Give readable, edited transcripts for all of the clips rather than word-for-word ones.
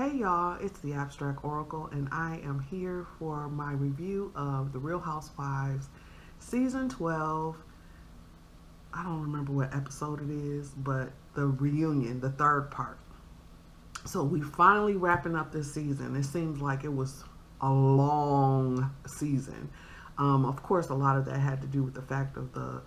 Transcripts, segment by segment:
Hey y'all, it's the Abstract Oracle, and I am here for my review of The Real Housewives Season 12. I don't remember what episode it is, but the reunion, the third part. So we finally wrapping up this season. It seems like it was a long season. Of course, a lot of that had to do with the fact of the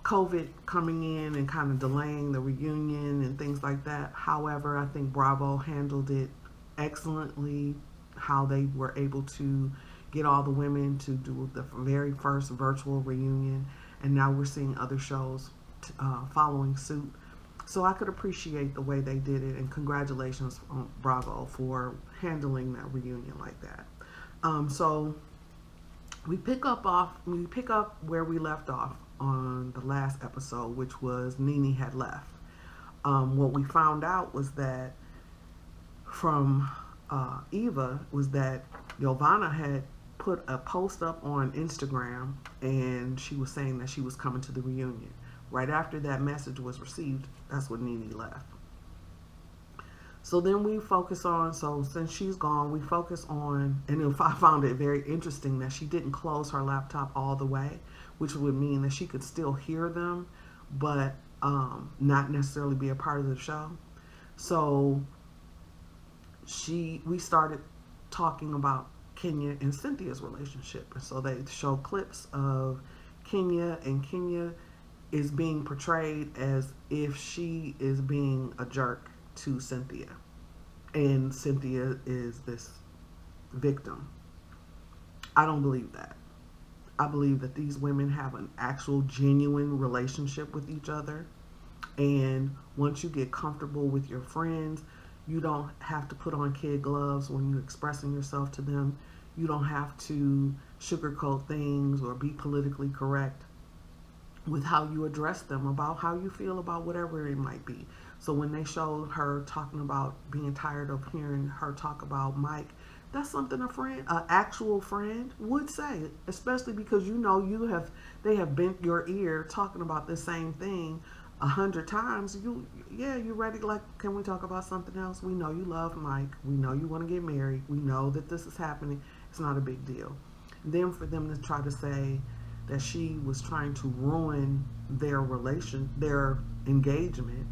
COVID coming in and kind of delaying the reunion and things like that. However, I think Bravo handled it excellently, how they were able to get all the women to do the very first virtual reunion, and now we're seeing other shows following suit. So I could appreciate the way they did it, and congratulations on Bravo for handling that reunion like that. So we pick up where we left off on the last episode, which was Nene had left. What we found out was that from Eva was that Giovanna had put a post up on Instagram, and she was saying that she was coming to the reunion. Right after that message was received, that's when Nene left. So then we focus on, so since she's gone, we focus on, and if I found it very interesting that she didn't close her laptop all the way, which would mean that she could still hear them, but not necessarily be a part of the show. So we started talking about Kenya and Cynthia's relationship. And so they show clips of Kenya, and Kenya is being portrayed as if she is being a jerk to Cynthia, and Cynthia is this victim. I don't believe that. I believe that these women have an actual genuine relationship with each other, and once you get comfortable with your friends, you don't have to put on kid gloves when you're expressing yourself to them. You don't have to sugarcoat things or be politically correct with how you address them about how you feel about whatever it might be. So when they showed her talking about being tired of hearing her talk about Mike, that's something an actual friend would say, especially because they have bent your ear talking about the same thing 100 times. You ready? Like, can we talk about something else? We know you love Mike. We know you want to get married. We know that this is happening. It's not a big deal. Then for them to try to say that she was trying to ruin their engagement.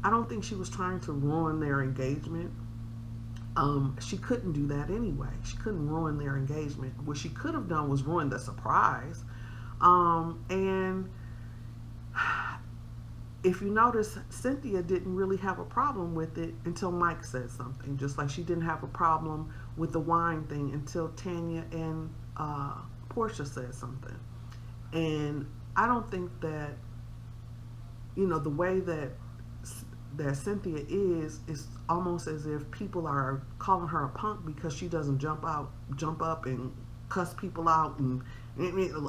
I don't think she was trying to ruin their engagement. She couldn't do that anyway. She couldn't ruin their engagement. What she could have done was ruin the surprise. And if you notice, Cynthia didn't really have a problem with it until Mike said something. Just like she didn't have a problem with the wine thing until Tanya and Portia said something. And I don't think that, the way that Cynthia is almost as if people are calling her a punk because she doesn't jump up and cuss people out and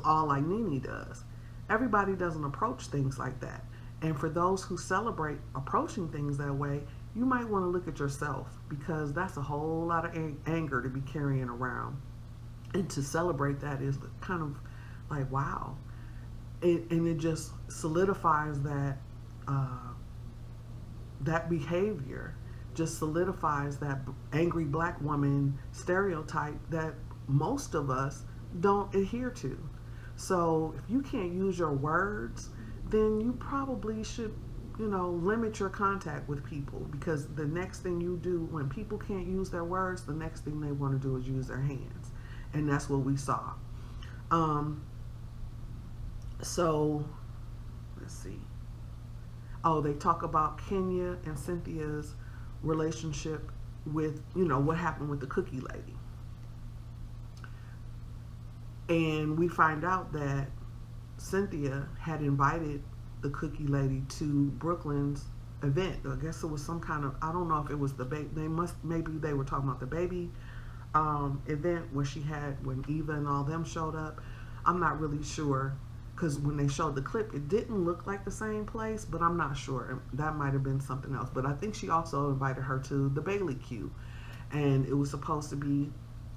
all like Nene does. Everybody doesn't approach things like that. And for those who celebrate approaching things that way, you might want to look at yourself, because that's a whole lot of anger to be carrying around. And to celebrate that is kind of like, wow. And it just solidifies that that behavior, just solidifies that angry black woman stereotype that most of us don't adhere to. So if you can't use your words, then you probably should, limit your contact with people, because the next thing you do when people can't use their words, the next thing they want to do is use their hands. And that's what we saw. So let's see. Oh, they talk about Kenya and Cynthia's relationship with, what happened with the cookie lady. And we find out that Cynthia had invited the cookie lady to Brooklyn's event. I guess it was some kind of, I don't know if it was the baby, maybe they were talking about the baby event when Eva and all them showed up. I'm not really sure, because when they showed the clip, it didn't look like the same place, but I'm not sure. That might have been something else. But I think she also invited her to the Bailey Q. And it was supposed to be,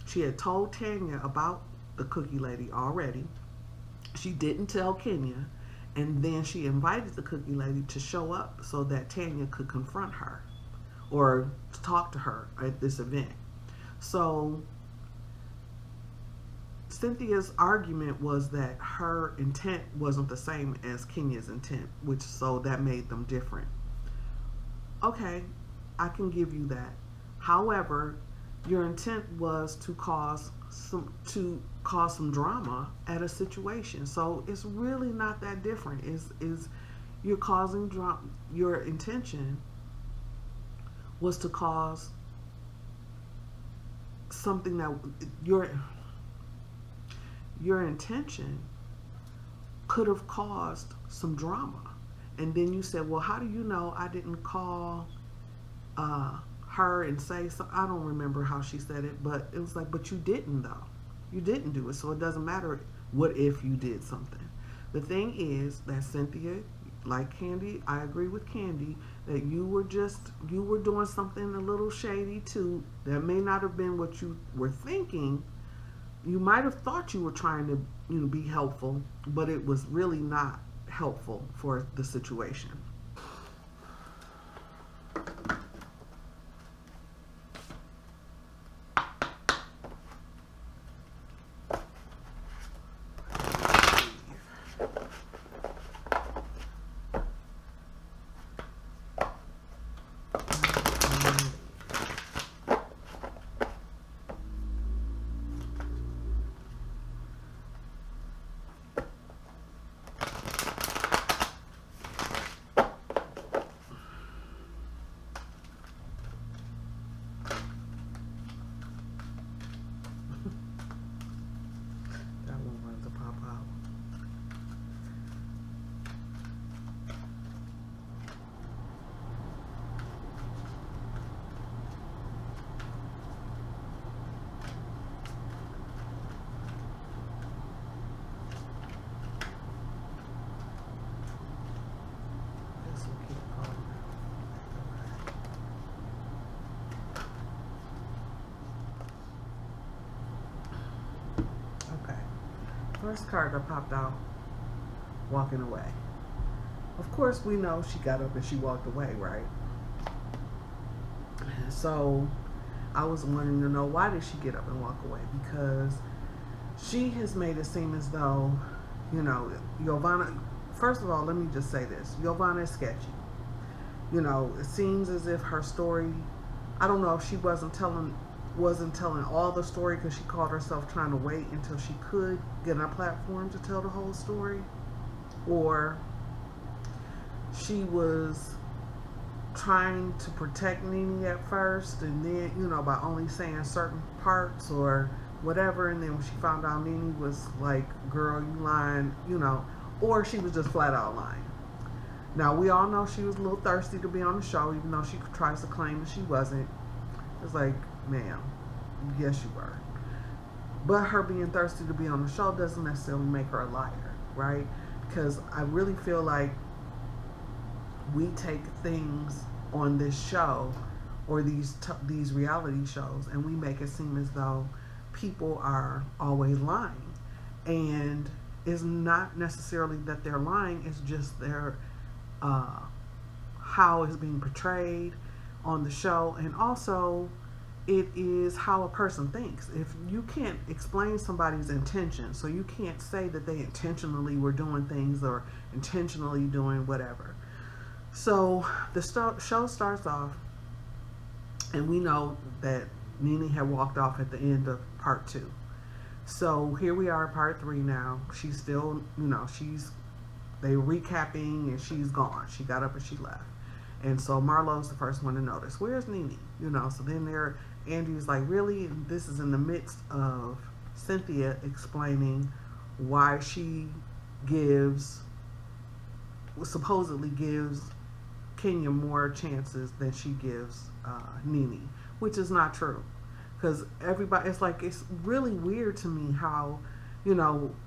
she had told Tanya about the cookie lady already. She didn't tell Kenya. And then she invited the cookie lady to show up so that Tanya could confront her. or talk to her at this event. So Cynthia's argument was that her intent wasn't the same as Kenya's intent, which so that made them different. Okay, I can give you that. However, your intent was to cause some drama at a situation. So it's really not that different. Is you're causing drama. Your intention was to cause something that your intention could have caused some drama. And then you said, well, how do you know I didn't call her and say so? I don't remember how she said it, but it was like, but you didn't though. You didn't do it, so it doesn't matter what if you did something. The thing is that Cynthia, like Candy, I agree with Candy that you were doing something a little shady too. That may not have been what you were thinking. You might have thought you were trying to, be helpful, but it was really not helpful for the situation. First card that popped out, walking away. Of course, we know she got up and she walked away, right? So I was wanting to know, why did she get up and walk away? Because she has made it seem as though, Giovanna, first of all, let me just say this. Giovanna is sketchy. It seems as if her story, I don't know if she wasn't telling all the story because she called herself trying to wait until she could get on a platform to tell the whole story, or she was trying to protect Nene at first and then, by only saying certain parts or whatever, and then when she found out Nene was like, girl, you lying, or she was just flat out lying. Now, we all know she was a little thirsty to be on the show, even though she tries to claim that she wasn't. It's like, ma'am, yes you were. But her being thirsty to be on the show doesn't necessarily make her a liar, right? Because I really feel like we take things on this show or these reality shows and we make it seem as though people are always lying. And it's not necessarily that they're lying, it's just their how it's being portrayed on the show, and also it is how a person thinks. If you can't explain somebody's intention, so you can't say that they intentionally were doing things or intentionally doing whatever. So the show starts off, and we know that Nene had walked off at the end of part 2. So here we are, part 3 now. She's still, they recapping and she's gone. She got up and she left. And so Marlo's the first one to notice, where's Nene? So then Andy's like, really? And this is in the midst of Cynthia explaining why she supposedly gives Kenya more chances than she gives Nene, which is not true. Because everybody, it's really weird to me how,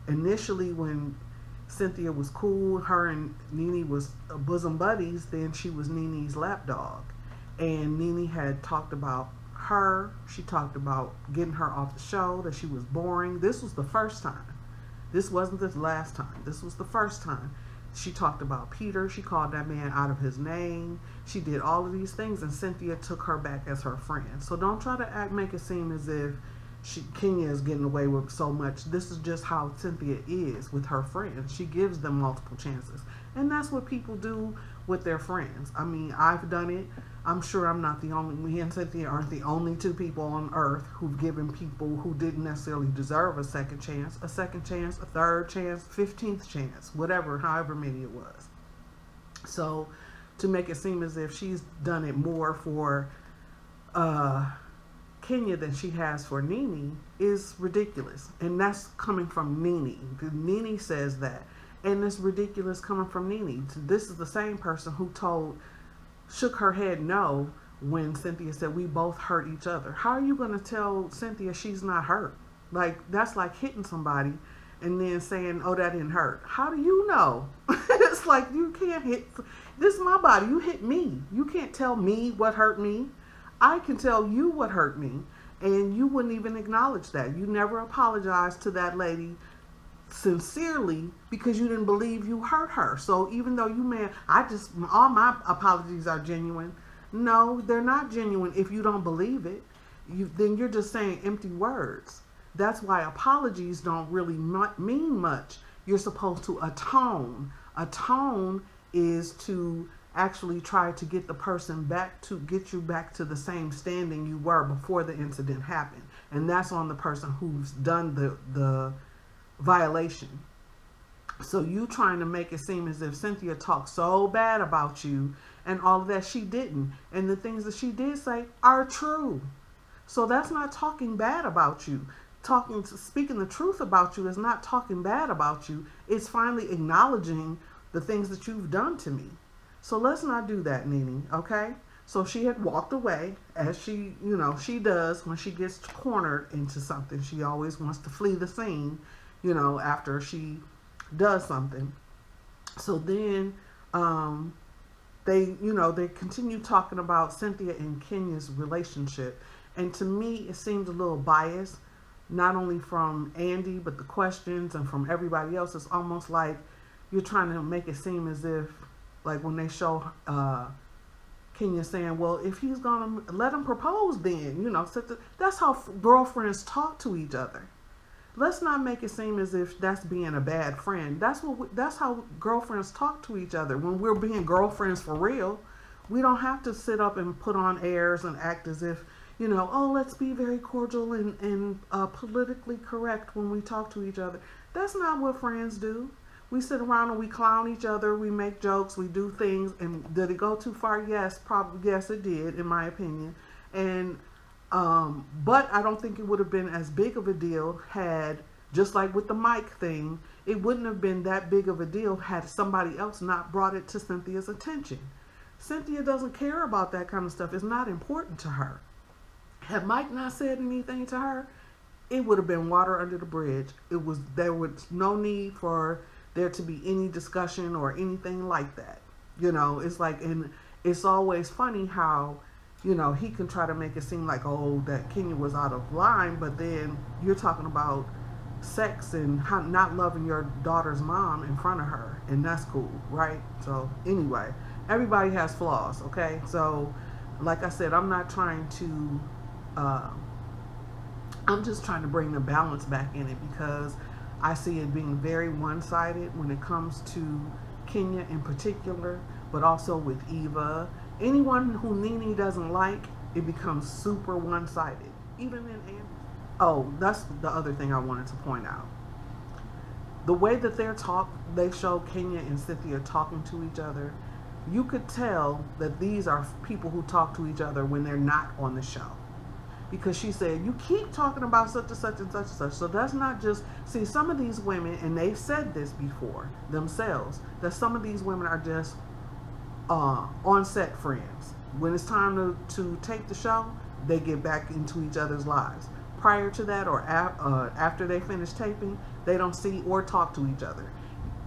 initially when Cynthia was cool, her and Nene was bosom buddies, then she was Nene's lapdog. And Nene had talked about her. She talked about getting her off the show, that she was boring. This was the first time. This wasn't the last time. This was the first time. She talked about Peter. She called that man out of his name. She did all of these things, and Cynthia took her back as her friend. So don't try to make it seem as if Kenya is getting away with so much. This is just how Cynthia is with her friends. She gives them multiple chances. And that's what people do with their friends. I mean, I've done it. I'm sure I'm not the only, me and Cynthia aren't the only two people on earth who've given people who didn't necessarily deserve a second chance, a third chance, 15th chance, whatever, however many it was. So to make it seem as if she's done it more for Kenya than she has for Nene is ridiculous. And that's coming from Nene. Nene says that. And it's ridiculous coming from Nene. This is the same person who shook her head no when Cynthia said we both hurt each other. How are you going to tell Cynthia she's not hurt? Like, that's like hitting somebody and then saying, oh, that didn't hurt. How do you know? It's like, you can't hit. This is my body. You hit me. You can't tell me what hurt me. I can tell you what hurt me, and you wouldn't even acknowledge that. You never apologized to that lady sincerely because you didn't believe you hurt her. So even though you may, all my apologies are genuine. No, they're not genuine if you don't believe it. Then you're just saying empty words. That's why apologies don't really mean much. You're supposed to atone. Atone is to actually try to get the person get you back to the same standing you were before the incident happened. And that's on the person who's done the violation. So you trying to make it seem as if Cynthia talked so bad about you and all of that. She didn't. And the things that she did say are true. So that's not talking bad about you. Speaking the truth about you is not talking bad about you. It's finally acknowledging the things that you've done to me. So let's not do that, Nene, okay? So she had walked away, as she does when she gets cornered into something. She always wants to flee the scene, after she does something. So then they continue talking about Cynthia and Kenya's relationship. And to me, it seems a little biased, not only from Andy, but the questions and from everybody else. It's almost like you're trying to make it seem as if, like when they show Kenya saying, well, if he's going to let him propose then, that's how girlfriends talk to each other. Let's not make it seem as if that's being a bad friend. That's how girlfriends talk to each other. When we're being girlfriends for real, we don't have to sit up and put on airs and act as if, oh, let's be very cordial and politically correct when we talk to each other. That's not what friends do. We sit around and we clown each other, we make jokes, we do things. And did it go too far? Yes, probably. Yes, it did, in my opinion. And but I don't think it would have been as big of a deal had, just like with the mic thing, it wouldn't have been that big of a deal had somebody else not brought it to Cynthia's attention. Cynthia doesn't care about that kind of stuff. It's not important to her. Had Mike not said anything to her, it would have been water under the bridge. There was no need for there to be any discussion or anything like that. It's like, and it's always funny how, he can try to make it seem like, oh, that Kenya was out of line, but then you're talking about sex and not loving your daughter's mom in front of her, and that's cool, right? So anyway, everybody has flaws, okay? So like I said, I'm not trying to I'm just trying to bring the balance back in it, because I see it being very one-sided when it comes to Kenya in particular, but also with Eva. Anyone who Nene doesn't like, it becomes super one-sided. Even in Andy. Oh, that's the other thing I wanted to point out. The way that they show Kenya and Cynthia talking to each other, you could tell that these are people who talk to each other when they're not on the show. Because she said, you keep talking about such and such and such and such. So that's not just, see, some of these women, and they've said this before themselves, that some of these women are just on-set friends. When it's time to tape the show, they get back into each other's lives. Prior to that, or after they finish taping, they don't see or talk to each other.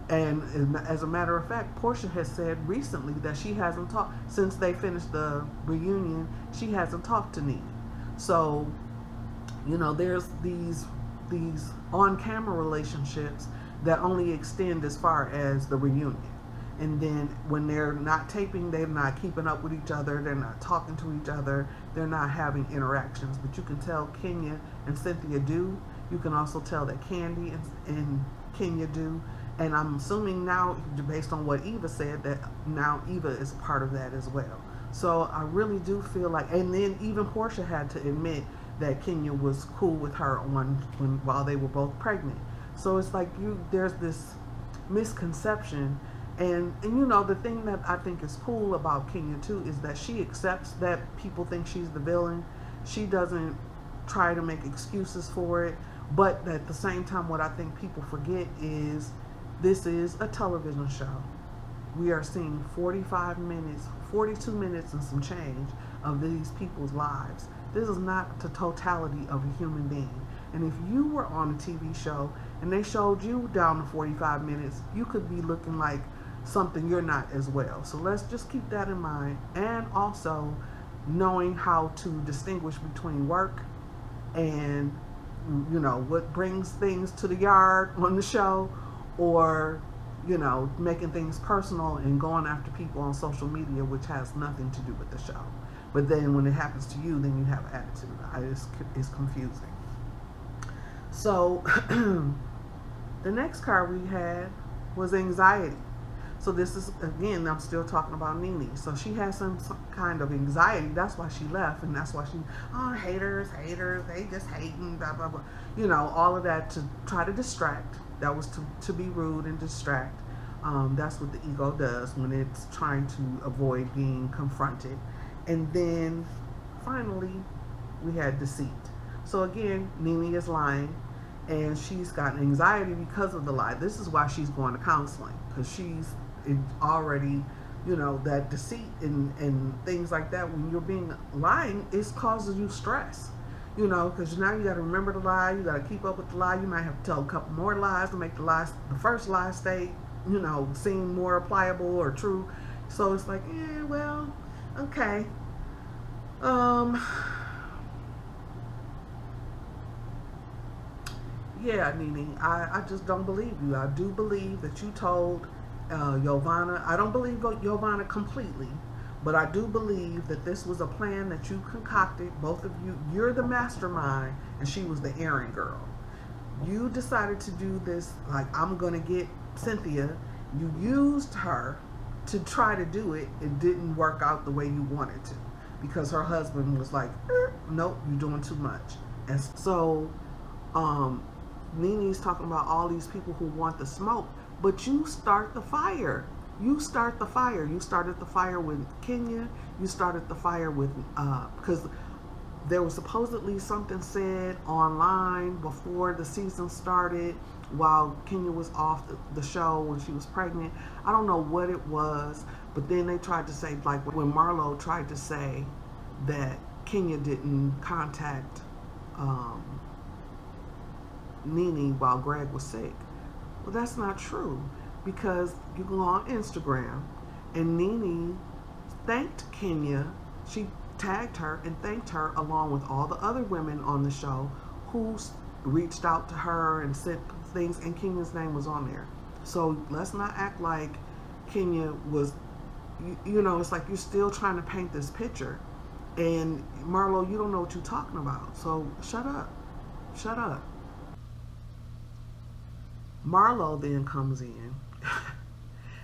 And as a matter of fact, Portia has said recently that she hasn't talked, since they finished the reunion, she hasn't talked to Nene. So, there's these on-camera relationships, that only extend as far as the reunion. And then when they're not taping, they're not keeping up with each other, they're not talking to each other, they're not having interactions. But you can tell Kenya and Cynthia do. You can also tell that Candy and Kenya do. And I'm assuming now, based on what Eva said, that now Eva is a part of that as well. So I really do feel like, and then even Portia had to admit that Kenya was cool with her while they were both pregnant. So it's like there's this misconception. And you know, the thing that I think is cool about Kenya too is that she accepts that people think she's the villain. She doesn't try to make excuses for it. But at the same time, what I think people forget is this is a television show. We are seeing 45 minutes, 42 minutes and some change of these people's lives. This is not the totality of a human being. And if you were on a TV show and they showed you down to 45 minutes, you could be looking like something you're not as well. So let's just keep that in mind. And also knowing how to distinguish between work and, you know, what brings things to the yard on the show, or, you know, making things personal and going after people on social media, which has nothing to do with the show. But then when it happens to you, then you have attitude. It's confusing. So the next card we had was anxiety. So this is, again, I'm still talking about Nene. So she has some kind of anxiety. That's why she left. And that's why haters, they just hating, blah, blah, blah. You know, all of that to try to distract. That was to be rude and distract. That's what the ego does when it's trying to avoid being confronted. And then finally, we had deceit. So again, Nene is lying, and she's got anxiety because of the lie. This is why she's going to counseling, because she's already, you know, that deceit and things like that. When you're being lying, it causes you stress, you know, because now you got to remember the lie, you got to keep up with the lie. You might have to tell a couple more lies to make the first lie stay, you know, seem more pliable or true. So it's like, well, okay. Yeah, Nene, I just don't believe you. I do believe that you told Giovanna. I don't believe Giovanna completely, but I do believe that this was a plan that you concocted, both of you. You're the mastermind, and she was the errand girl. You decided to do this, like, I'm going to get Cynthia. You used her to try to do it. It didn't work out the way you wanted to, because her husband was like, nope, you're doing too much. And so Nene's talking about all these people who want the smoke, but you start the fire. You start the fire. You started the fire with Kenya. You started the fire with, because there was supposedly something said online before the season started while Kenya was off the show when she was pregnant. I don't know what it was, but then they tried to say, like when Marlo tried to say that Kenya didn't contact Nene while Greg was sick. Well, that's not true, because you go on Instagram and Nene thanked Kenya. She tagged her and thanked her along with all the other women on the show who reached out to her and said things, and Kenya's name was on there. So let's not act like Kenya was, you know, it's like you're still trying to paint this picture. And Marlo, you don't know what you're talking about. So shut up. Shut up. Marlo then comes in.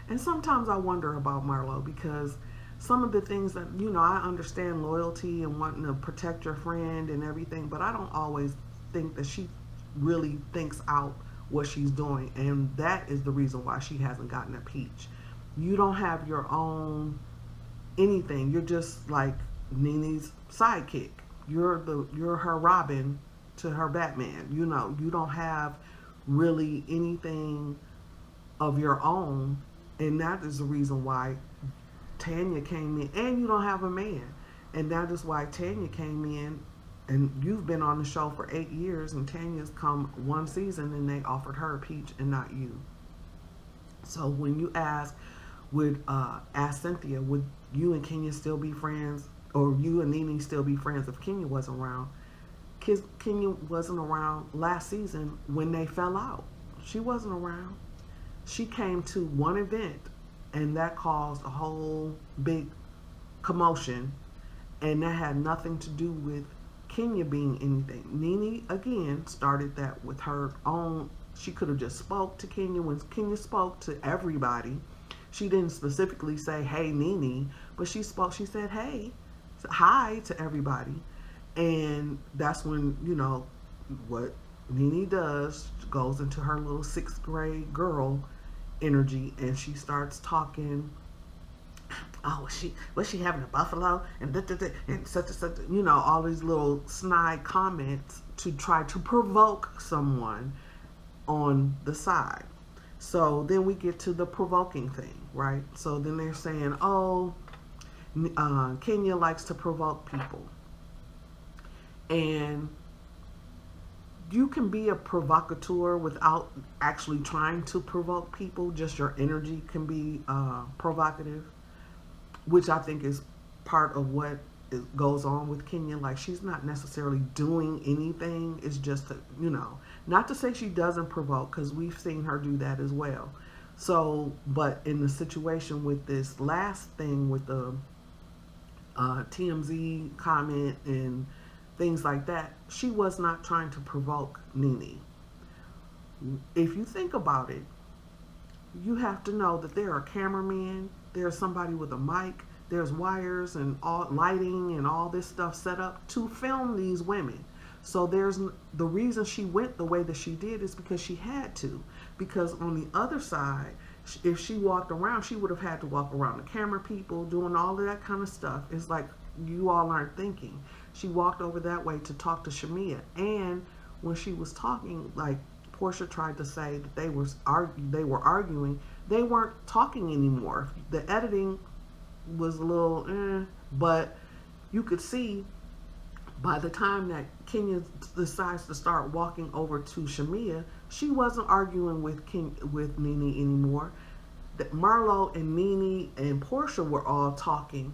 And sometimes I wonder about Marlo, because some of the things that, you know, I understand loyalty and wanting to protect your friend and everything, but I don't always think that she really thinks out what she's doing. And that is the reason why she hasn't gotten a peach. You don't have your own anything. You're just like Nene's sidekick. You're her Robin to her Batman. You know, you don't have really anything of your own, and that is the reason why Tanya came in. And you don't have a man, and that is why Tanya came in. And you've been on the show for 8 years, and Tanya's come one season and they offered her a peach and not you. So when you ask Cynthia, would you and Kenya still be friends, or you and Nene still be friends if Kenya wasn't around? Kenya wasn't around last season when they fell out. She wasn't around. She came to one event, and that caused a whole big commotion, and that had nothing to do with Kenya being anything. Nene again started that with her own. She could have just spoke to Kenya when Kenya spoke to everybody. She didn't specifically say, "Hey, Nene," but she spoke. She said, "Hey, hi" to everybody, and that's when what Nene does. Goes into her little sixth grade girl energy, and she starts talking. Oh, was she having a buffalo and and such and such, all these little snide comments to try to provoke someone on the side. So then we get to the provoking thing, right? So then they're saying, oh, Kenya likes to provoke people, and you can be a provocateur without actually trying to provoke people. Just your energy can be provocative, which I think is part of what goes on with Kenya. Like, she's not necessarily doing anything. It's just, not to say she doesn't provoke, because we've seen her do that as well. So, but in the situation with this last thing with the TMZ comment and things like that, she was not trying to provoke Nene. If you think about it, you have to know that there are cameramen, there's somebody with a mic, there's wires and all lighting and all this stuff set up to film these women. So there's the reason she went the way that she did is because she had to. Because on the other side, if she walked around, she would have had to walk around the camera people, doing all of that kind of stuff. It's like you all aren't thinking. She walked over that way to talk to Shamia, and when she was talking, like Portia tried to say that they were arguing. They weren't talking anymore. The editing was a little, but you could see by the time that Kenya decides to start walking over to Shamia, she wasn't arguing with Nene anymore. That Marlo and Nene and Portia were all talking,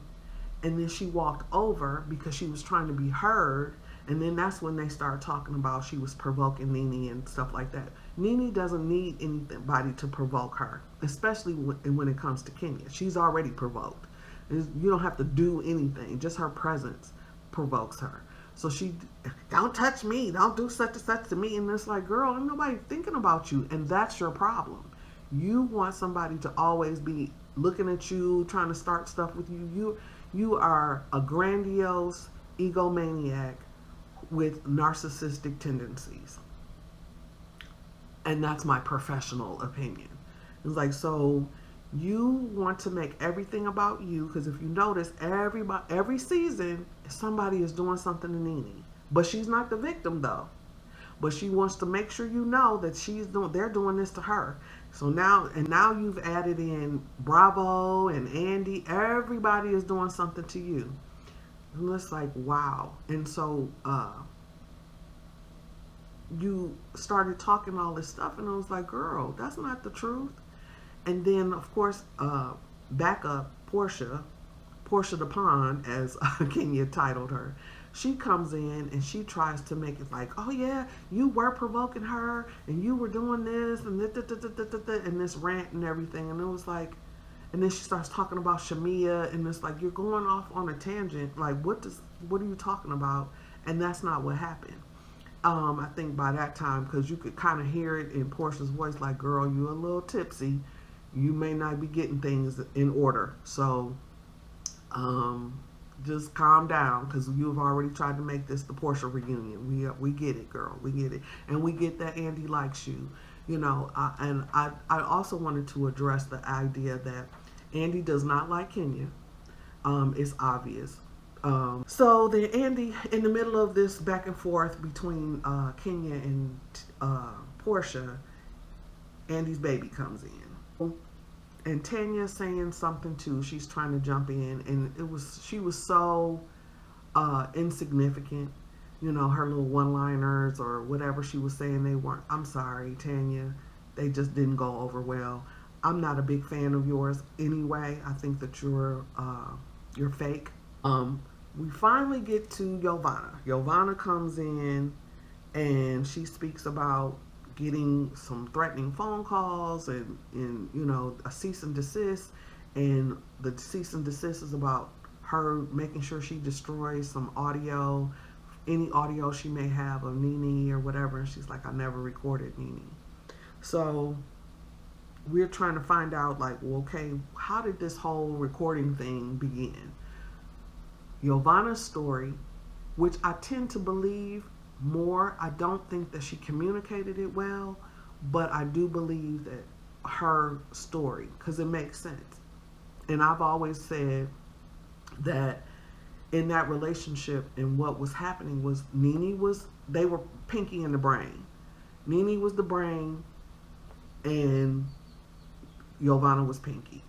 and then she walked over because she was trying to be heard. And then that's when they started talking about she was provoking Nene and stuff like that. Nene doesn't need anybody to provoke her, especially when it comes to Kenya. She's already provoked. You don't have to do anything. Just her presence provokes her. So she, don't touch me. Don't do such and such to me. And it's like, girl, ain't nobody thinking about you. And that's your problem. You want somebody to always be looking at you, trying to start stuff with you. You are a grandiose egomaniac with narcissistic tendencies. And that's my professional opinion. It's like, so you want to make everything about you, because if you notice, every season somebody is doing something to Nene, but she's not the victim though. But she wants to make sure you know that they're doing this to her. So now you've added in Bravo and Andy. Everybody is doing something to you. And it's like, wow. And so you started talking all this stuff, and I was like, girl, that's not the truth. And then, of course, back up Portia the Pond, as Kenya titled her. She comes in and she tries to make it like, oh yeah, you were provoking her and you were doing this and and this rant and everything. And it was like, and then she starts talking about Shamia, and it's like, you're going off on a tangent. Like, what are you talking about? And that's not what happened. I think by that time, because you could kind of hear it in Portia's voice, like, girl, you a little tipsy. You may not be getting things in order. So just calm down, because you've already tried to make this the Portia reunion. We get it, girl. We get it. And we get that Andy likes you. And I also wanted to address the idea that Andy does not like Kenya. It's obvious. So then Andy, in the middle of this back and forth between Kenya and Portia, Andy's baby comes in. And Tanya's saying something too. She's trying to jump in, and she was so insignificant. Her little one-liners or whatever she was saying, they weren't. I'm sorry, Tanya. They just didn't go over well. I'm not a big fan of yours anyway. I think that you're fake. We finally get to Yovana. Yovana comes in, and she speaks about getting some threatening phone calls and you know, a cease and desist. And the cease and desist is about her making sure she destroys some audio, any audio she may have of Nene or whatever. And she's like, I never recorded Nene. So we're trying to find out, like, well, okay, how did this whole recording thing begin? Giovanna's story, which I tend to believe more. I don't think that she communicated it well, but I do believe that her story, because it makes sense. And I've always said that in that relationship and what was happening was they were Pinky in the brain. Nene was the brain and Giovanna was Pinky.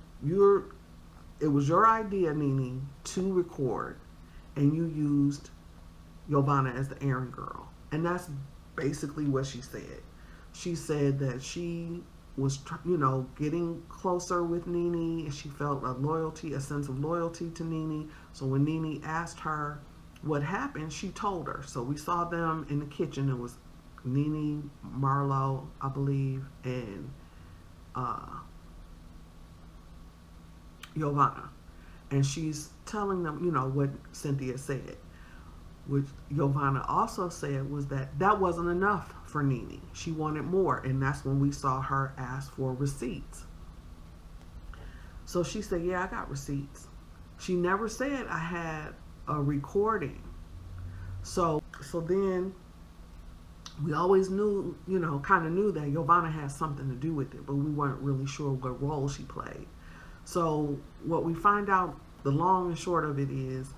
It was your idea, Nene, to record, and you used Giovanna as the errand girl. And that's basically what she said. She said that she was, you know, getting closer with Nene, and she felt a sense of loyalty to Nene. So when Nene asked her what happened, she told her. So we saw them in the kitchen. It was Nene, Marlo, I believe, and Giovanna. And she's telling them, you know, what Cynthia said. Which Giovanna also said was that wasn't enough for Nene. She wanted more, and that's when we saw her ask for receipts. So she said, yeah, I got receipts. She never said I had a recording. So then we always knew, you know, kind of knew that Giovanna had something to do with it, but we weren't really sure what role she played. So what we find out, the long and short of it is,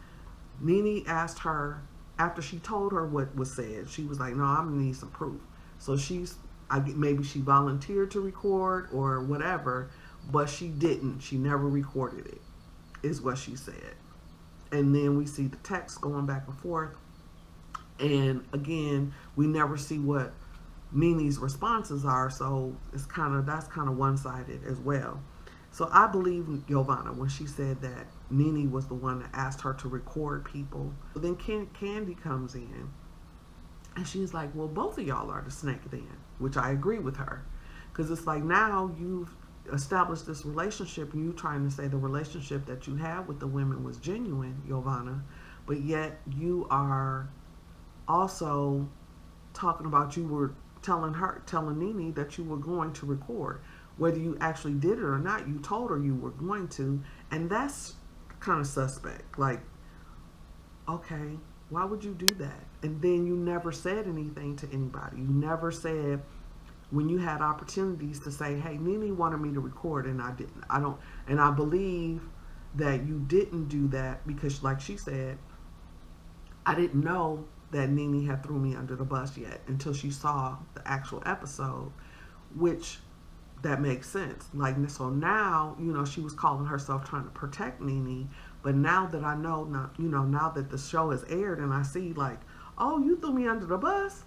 Nene asked her, after she told her what was said, she was like, no, I'm gonna need some proof. So maybe she volunteered to record or whatever, but she didn't. She never recorded it, is what she said. And then we see the text going back and forth. And again, we never see what Nene's responses are, so that's kind of one-sided as well. So I believe Giovanna when she said that Nene was the one that asked her to record people. But then Candy comes in, and she's like, well, both of y'all are the snake then, which I agree with her. Because it's like, now you've established this relationship, and you're trying to say the relationship that you had with the women was genuine, Giovanna, but yet you are also talking about, you were telling Nene that you were going to record. Whether you actually did it or not, you told her you were going to, and that's kind of suspect. Like, okay, why would you do that? And then you never said anything to anybody. You never said, when you had opportunities to say, hey, Nene wanted me to record and I didn't. And I believe that you didn't do that because, like she said, I didn't know that Nene had threw me under the bus yet until she saw the actual episode, which that makes sense. Like, so now, you know, she was calling herself trying to protect Nene, but now that I know, now that the show has aired and I see, like, oh, you threw me under the bus.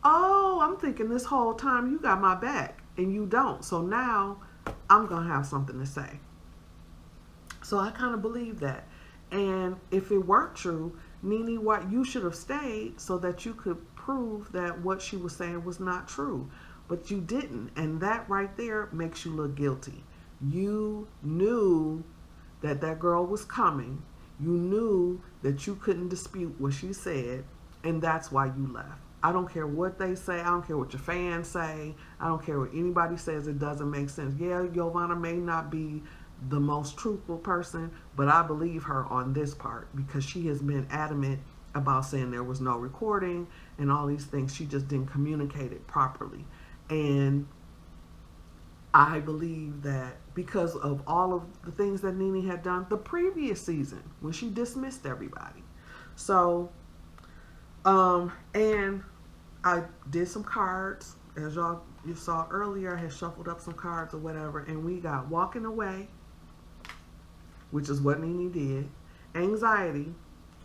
Oh, I'm thinking this whole time you got my back and you don't. So now I'm going to have something to say. So I kind of believe that. And if it weren't true, Nene, what you should have stayed so that you could prove that what she was saying was not true. But you didn't, and that right there makes you look guilty. You knew that that girl was coming. You knew that you couldn't dispute what she said, and that's why you left. I don't care what they say. I don't care what your fans say. I don't care what anybody says. It doesn't make sense. Yeah, Giovanna may not be the most truthful person, but I believe her on this part because she has been adamant about saying there was no recording and all these things. She just didn't communicate it properly. And I believe that because of all of the things that Nene had done the previous season when she dismissed everybody. So, and I did some cards, as you saw earlier. I had shuffled up some cards or whatever, and we got walking away, which is what Nene did. Anxiety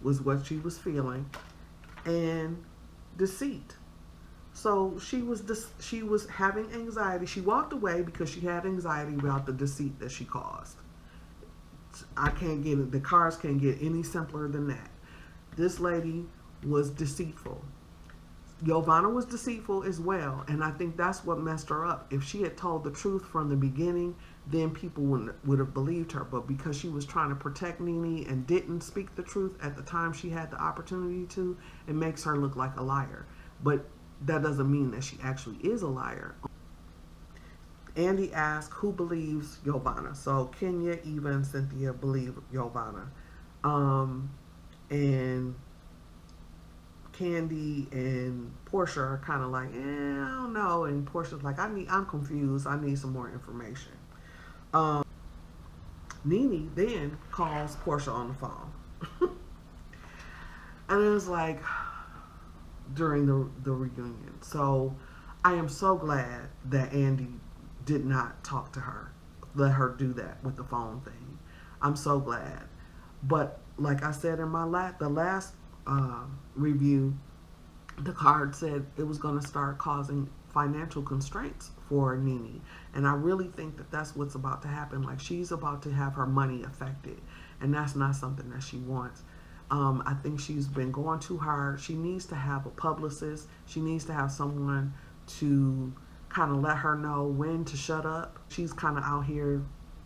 was what she was feeling, and deceit. So she was having anxiety. She walked away because she had anxiety about the deceit that she caused. I can't get it. The cards can't get any simpler than that. This lady was deceitful. Giovanna was deceitful as well, and I think that's what messed her up. If she had told the truth from the beginning, then people would have believed her. But because she was trying to protect Nene and didn't speak the truth at the time she had the opportunity to, it makes her look like a liar. But that doesn't mean that she actually is a liar. Andy asked who believes Giovanna. So Kenya, Eva, and Cynthia believe Giovanna. And Candy and Portia are kind of like, I don't know. And Portia's like, I'm confused. I need some more information. Nene then calls Portia on the phone. And it was like during the reunion. So I am so glad that Andy did not talk to her, let her do that with the phone thing. I'm so glad. But like I said in my the last review, the card said it was going to start causing financial constraints for Nene, and I really think that that's what's about to happen. Like, she's about to have her money affected, and that's not something that she wants. I think she's been going too hard. She needs to have a publicist. She needs to have someone to kind of let her know when to shut up. She's kind of out here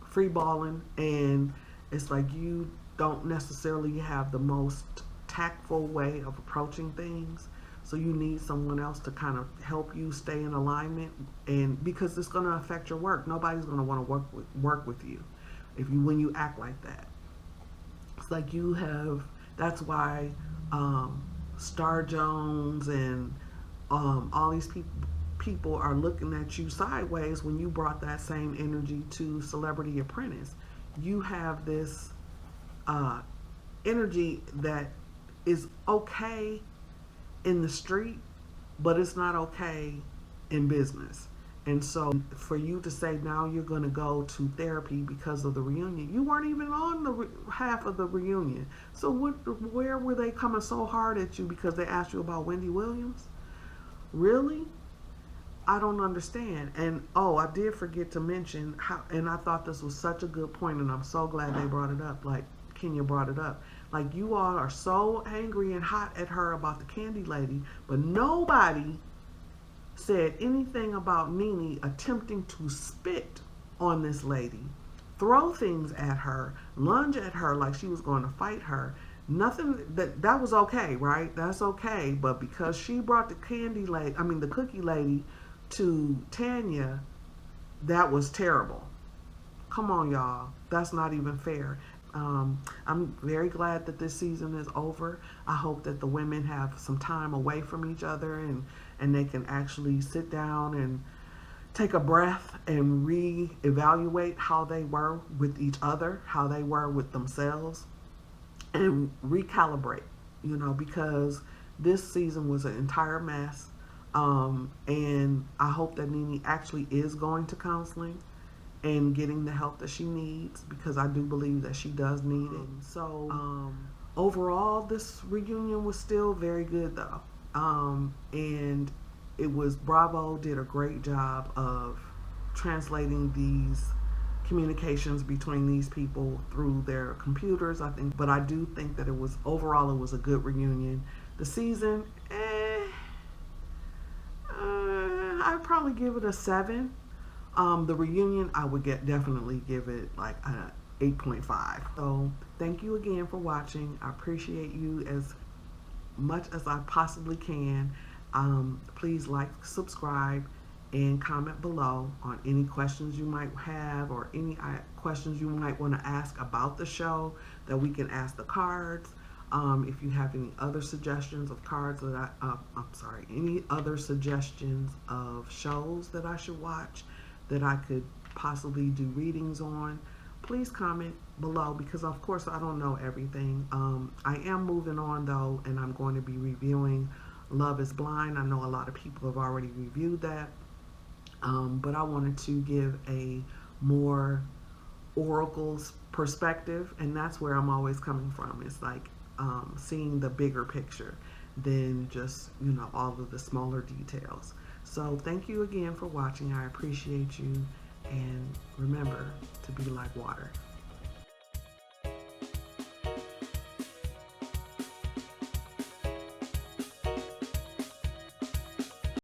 free balling, and it's like you don't necessarily have the most tactful way of approaching things. So you need someone else to kind of help you stay in alignment, and because it's going to affect your work. Nobody's going to want to work with you when you act like that. It's like you have. That's why Star Jones and all these people are looking at you sideways when you brought that same energy to Celebrity Apprentice. You have this energy that is okay in the street, but it's not okay in business. And so for you to say now you're going to go to therapy because of the reunion, you weren't even on the half of the reunion. So where were they coming so hard at you because they asked you about Wendy Williams? Really? I don't understand. And I did forget to mention how, and I thought this was such a good point, and I'm so glad they brought it up, like Kenya brought it up. Like, you all are so angry and hot at her about the candy lady, but nobody said anything about Nene attempting to spit on this lady, throw things at her, lunge at her like she was going to fight her. Nothing. That was okay, right? That's okay. But because she brought the cookie lady to Tanya, that was terrible. Come on, y'all. That's not even fair. I'm very glad that this season is over. I hope that the women have some time away from each other and they can actually sit down and take a breath and reevaluate how they were with each other, how they were with themselves, and recalibrate, because this season was an entire mess. And I hope that Nene actually is going to counseling and getting the help that she needs, because I do believe that she does need it. So overall, this reunion was still very good, though. And Bravo did a great job of translating these communications between these people through their computers, I think. But I do think that overall it was a good reunion. The season, I'd probably give it a 7. The reunion, I would definitely give it like a 8.5. So thank you again for watching. I appreciate you as much as I possibly can. Please like, subscribe, and comment below on any questions you might have, or any questions you might want to ask about the show that we can ask the cards. If you have any other suggestions of cards that any other suggestions of shows that I should watch, that I could possibly do readings on, please comment below, because of course I don't know everything. I am moving on though, and I'm going to be reviewing Love is Blind. I know a lot of people have already reviewed that, but I wanted to give a more oracle's perspective, and that's where I'm always coming from. It's like seeing the bigger picture than just all of the smaller details. So thank you again for watching. I appreciate you, and remember to be like water.